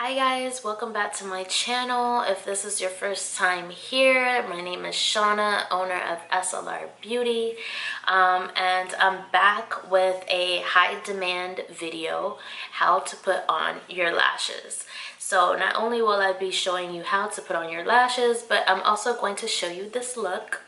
Hi guys, welcome back to my channel. If this is your first time here, my name is Shauna, owner of SLR Beauty, and I'm back with a high demand video, how to put on your lashes. So not only will I be showing you how to put on your lashes, but I'm also going to show you this look.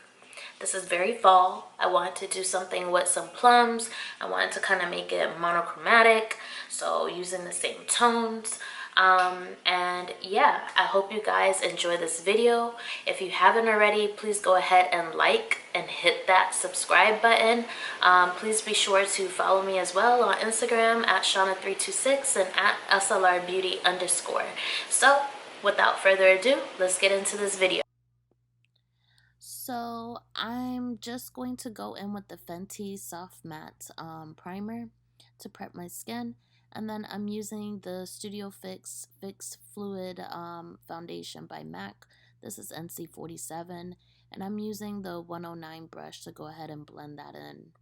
This is very fall. I wanted to do something with some plums. I wanted to kind of make it monochromatic, so using the same tones. And yeah, I hope you guys enjoy this video. If you haven't already, please go ahead and like and hit that subscribe button. Please be sure to follow me as well on Instagram at Shauna326 and at SLR Beauty _. So without further ado, let's get into this video. So I'm just going to go in with the Fenty Soft Matte Primer to prep my skin. And then I'm using the Studio Fix Fluid Foundation by MAC. This is NC47. And I'm using the 109 brush to go ahead and blend that in.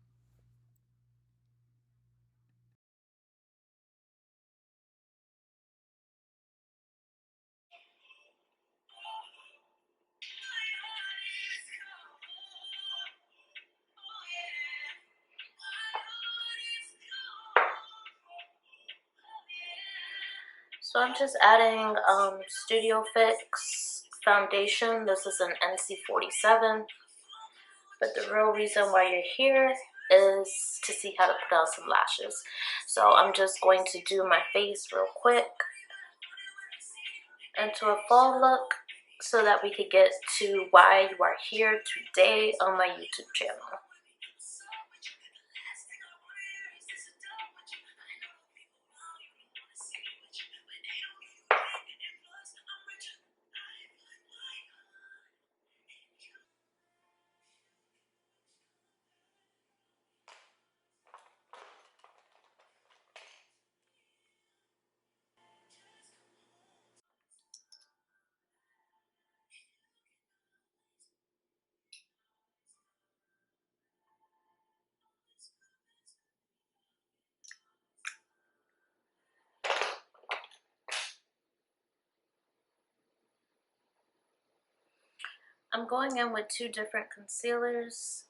So I'm just adding Studio Fix foundation. This is an NC47. But the real reason why you're here is to see how to put on some lashes. So I'm just going to do my face real quick into a fall look so that we could get to why you are here today on my YouTube channel. I'm going in with two different concealers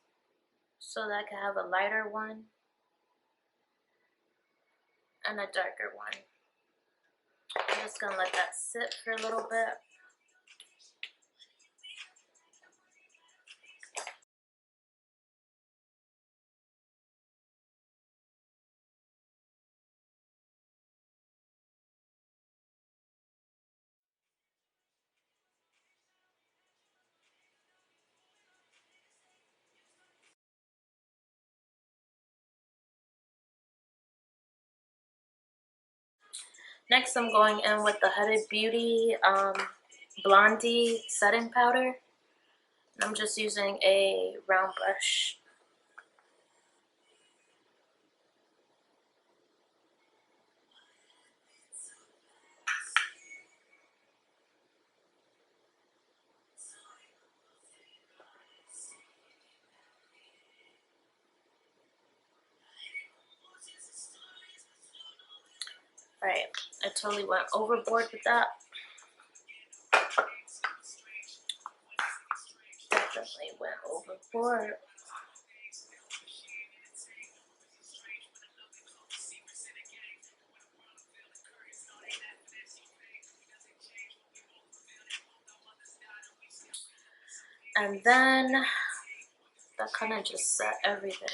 so that I can have a lighter one and a darker one. I'm just going to let that sit for a little bit. Next, I'm going in with the Hudabeauty Blondie setting powder. I'm just using a round brush. Alright, I totally went overboard with that. Definitely went overboard. And then that kind of just set everything.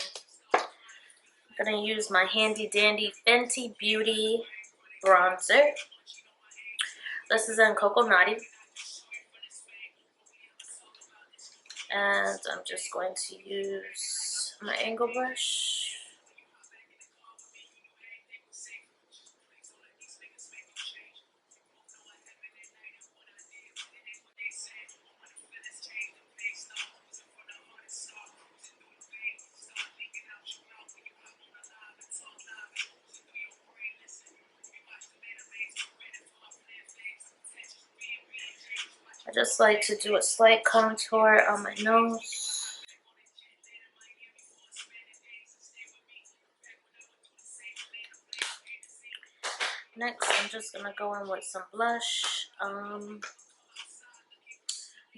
I'm gonna use my handy dandy Fenty Beauty bronzer. This is in Coconut. And I'm just going to use my angle brush. I just like to do a slight contour on my nose. Next, I'm just gonna go in with some blush. I'm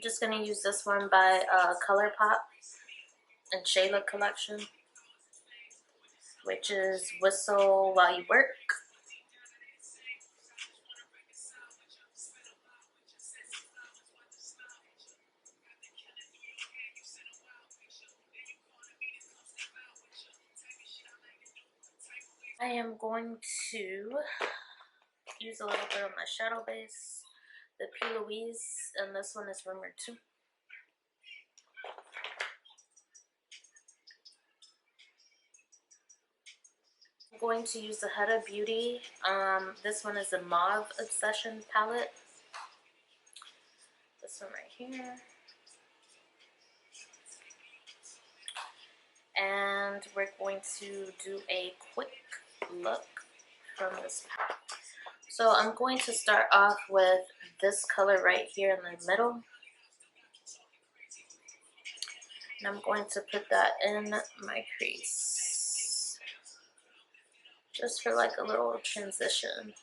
just gonna use this one by ColourPop and Shayla collection, which is Whistle While You Work. I am going to use a little bit of my shadow base, the P. Louise, and this one is Rumor 2. I'm going to use the Huda Beauty. This one is the Mauve Obsession palette. This one right here. And we're going to do a quick look from this palette. So I'm going to start off with this color right here in the middle. And I'm going to put that in my crease, just for like a little transition.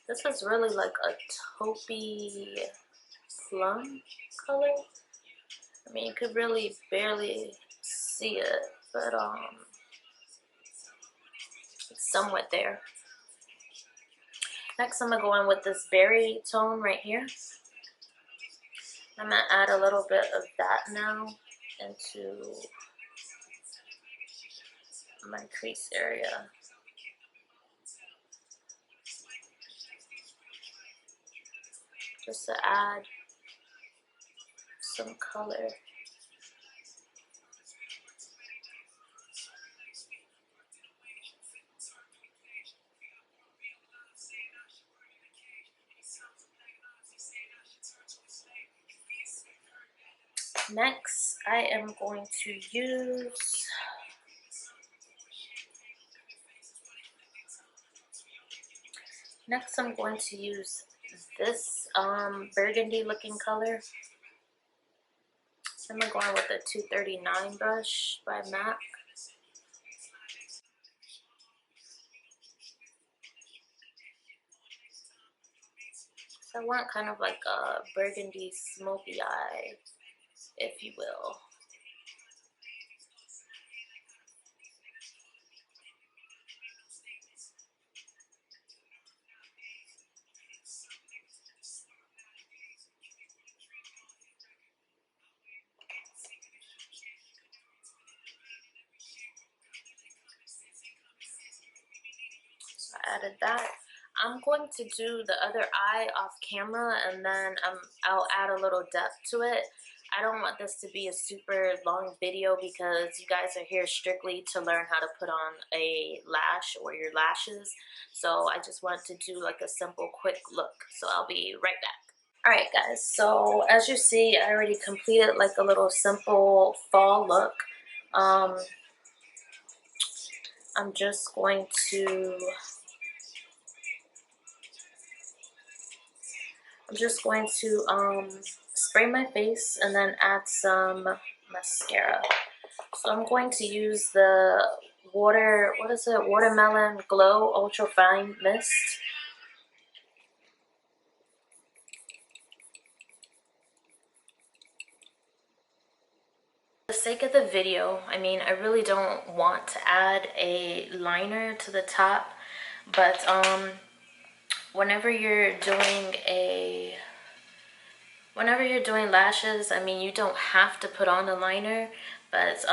This is really like a taupey plum color. I mean, you could really barely see it, but it's somewhat there. Next, I'm gonna go in with this berry tone right here. I'm gonna add a little bit of that now into my crease area. Just to add some color. Next, I am going to use this burgundy looking color. I'm going to go in with a 239 brush by MAC. So I want kind of like a burgundy smoky eye, if you will. So I added that. I'm going to do the other eye off camera, and then I'll add a little depth to it. I don't want this to be a super long video because you guys are here strictly to learn how to put on a lash or your lashes. So I just want to do like a simple quick look. So I'll be right back. Alright guys, so as you see, I already completed like a little simple fall look. I'm just going to spray my face and then add some mascara. So I'm going to use the Watermelon Glow Ultra Fine Mist. For the sake of the video, I mean, I really don't want to add a liner to the top, but whenever you're doing lashes, I mean, you don't have to put on a liner, but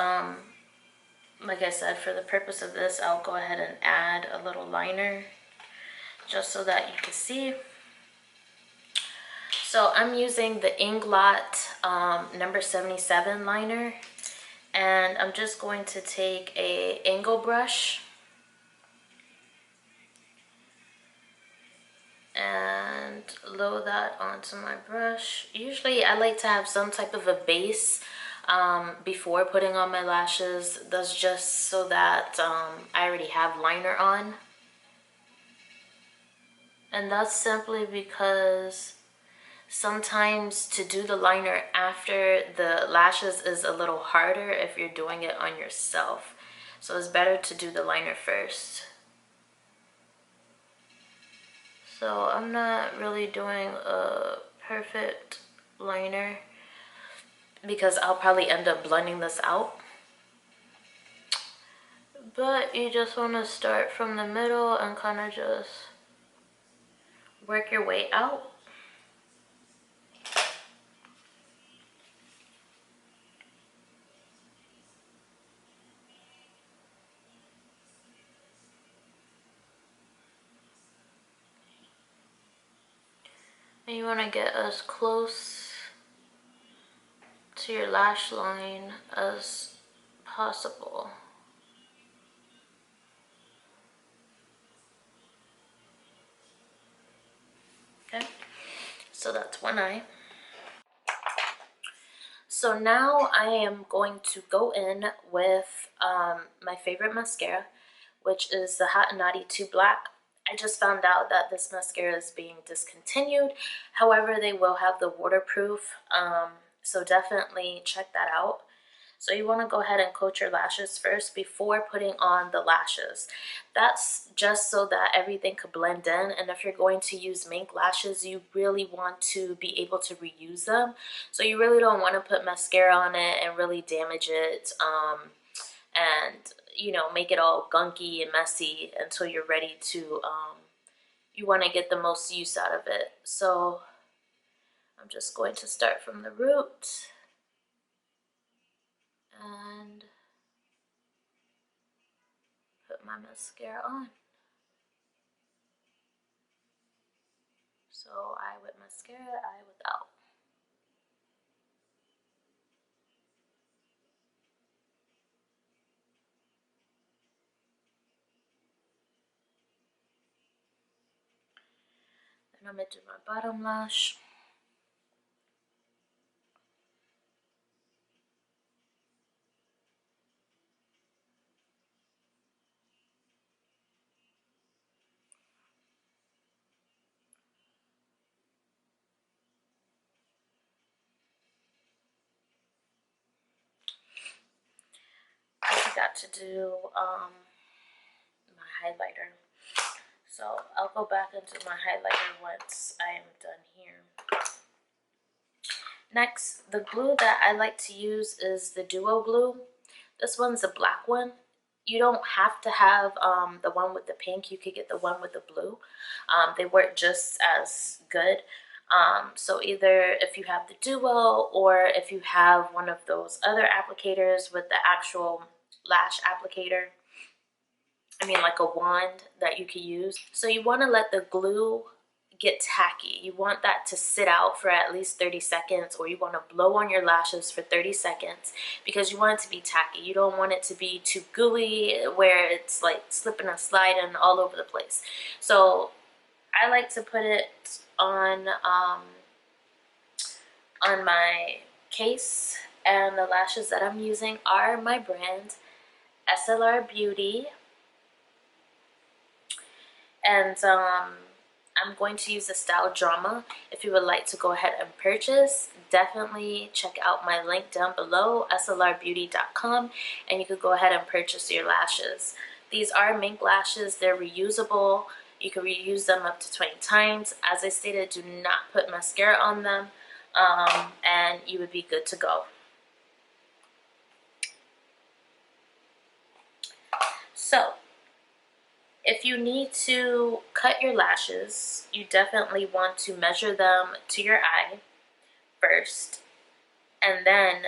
like I said, for the purpose of this, I'll go ahead and add a little liner just so that you can see. So I'm using the Inglot number 77 liner, and I'm just going to take a angle brush and load that onto my brush. Usually I like to have some type of a base before putting on my lashes. That's just so that I already have liner on. And that's simply because sometimes to do the liner after the lashes is a little harder if you're doing it on yourself. So it's better to do the liner first. So I'm not really doing a perfect liner because I'll probably end up blending this out. But you just want to start from the middle and kind of just work your way out. And you want to get as close to your lash line as possible. Okay, so that's one eye. So now I am going to go in with my favorite mascara, which is the Hot and Naughty 2 Black. I just found out that this mascara is being discontinued. However, they will have the waterproof, so definitely check that out. So you want to go ahead and coat your lashes first before putting on the lashes. That's just so that everything could blend in. And if you're going to use mink lashes, you really want to be able to reuse them. So you really don't want to put mascara on it and really damage it and, you know, make it all gunky and messy until you're ready to, you want to get the most use out of it. So I'm just going to start from the root and put my mascara on. So eye with mascara, eye without. Then I'm gonna do my bottom lash. I forgot to do my highlighter. So I'll go back into my highlighter once I am done here. Next, the glue that I like to use is the Duo glue. This one's a black one. You don't have to have the one with the pink. You could get the one with the blue. They work just as good. So either if you have the Duo or if you have one of those other applicators with the actual lash applicator, I mean like a wand that you could use. So you want to let the glue get tacky. You want that to sit out for at least 30 seconds, or you want to blow on your lashes for 30 seconds because you want it to be tacky. You don't want it to be too gooey where it's like slipping and sliding all over the place. So I like to put it on my case, and the lashes that I'm using are my brand SLR Beauty, and I'm going to use the style Drama. If you would like to go ahead and purchase, definitely check out my link down below, slrbeauty.com, and you could go ahead and purchase your lashes. These are mink lashes. They're reusable. You can reuse them up to 20 times. As I stated, do not put mascara on them, and you would be good to go. So if you need to cut your lashes, you definitely want to measure them to your eye first, and then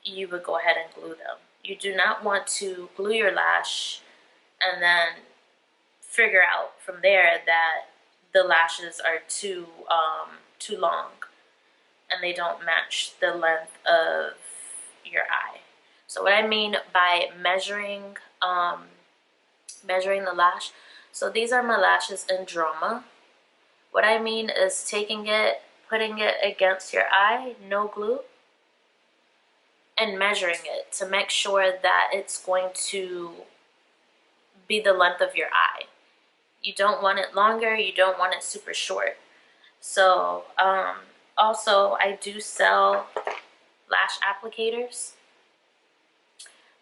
you would go ahead and glue them. You do not want to glue your lash and then figure out from there that the lashes are too long and they don't match the length of your eye. So what I mean by measuring the lash, so these are my lashes in Drama. What I mean is taking it, putting it against your eye, no glue, and measuring it to make sure that it's going to be the length of your eye. You don't want it longer, you don't want it super short. So also I do sell lash applicators.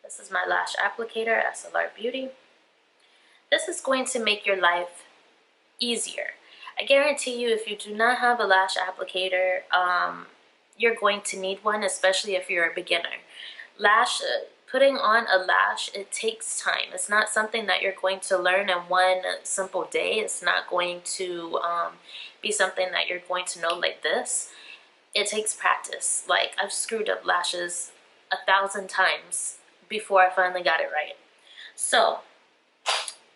This is my lash applicator, SLR Beauty. This is going to make your life easier. I guarantee you, if you do not have a lash applicator, you're going to need one, especially if you're a beginner. Putting on a lash, it takes time. It's not something that you're going to learn in one simple day. It's not going to be something that you're going to know like this. It takes practice. Like, I've screwed up lashes 1,000 times before I finally got it right. So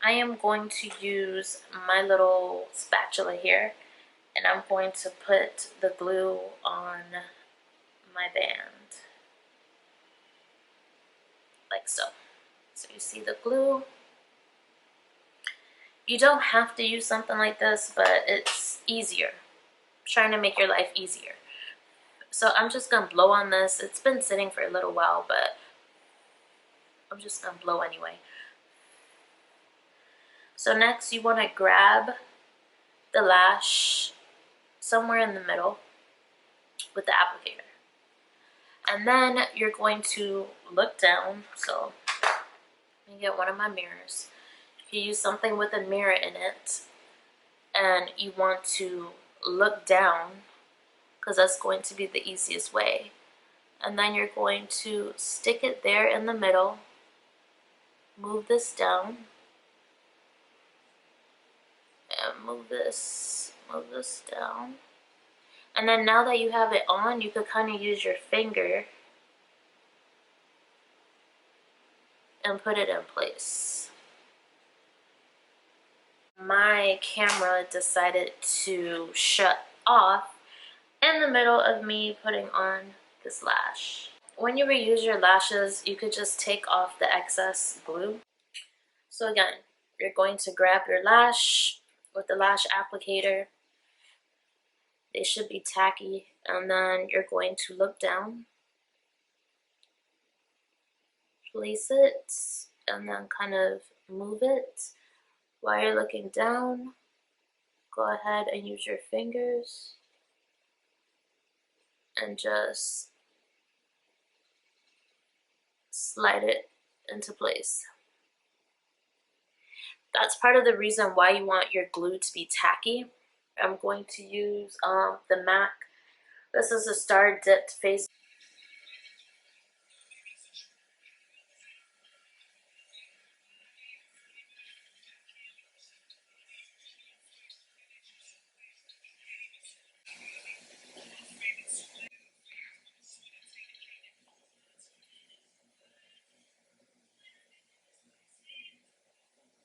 I am going to use my little spatula here, and I'm going to put the glue on my band, like so. So you see the glue. You don't have to use something like this, but it's easier. I'm trying to make your life easier. So I'm just gonna blow on this. It's been sitting for a little while, but I'm just gonna blow anyway. So next you wanna grab the lash somewhere in the middle with the applicator. And then you're going to look down. So let me get one of my mirrors. If you use something with a mirror in it and you want to look down, because that's going to be the easiest way. And then you're going to stick it there in the middle, move this down, and move this down. And then now that you have it on, you could kind of use your finger and put it in place. My camera decided to shut off in the middle of me putting on this lash. When you reuse your lashes, you could just take off the excess glue. So again, you're going to grab your lash with the lash applicator. They should be tacky, and then you're going to look down, place it, and then kind of move it. While you're looking down, go ahead and use your fingers and just slide it into place. That's part of the reason why you want your glue to be tacky. I'm going to use the MAC. This is a star dipped face.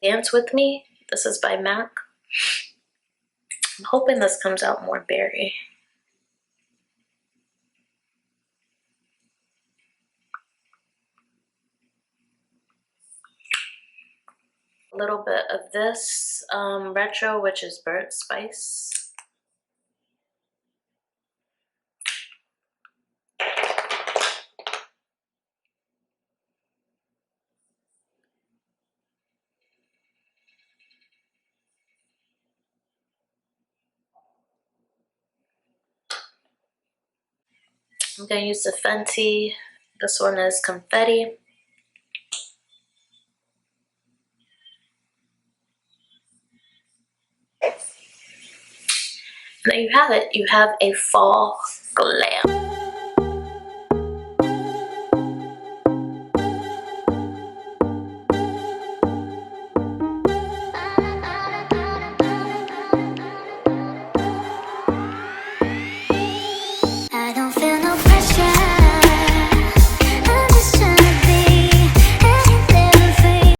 Dance With Me. This is by MAC. I'm hoping this comes out more berry. A little bit of this retro, which is burnt spice. I'm going to use the Fenty. This one is Confetti. There you have it. You have a fall glam.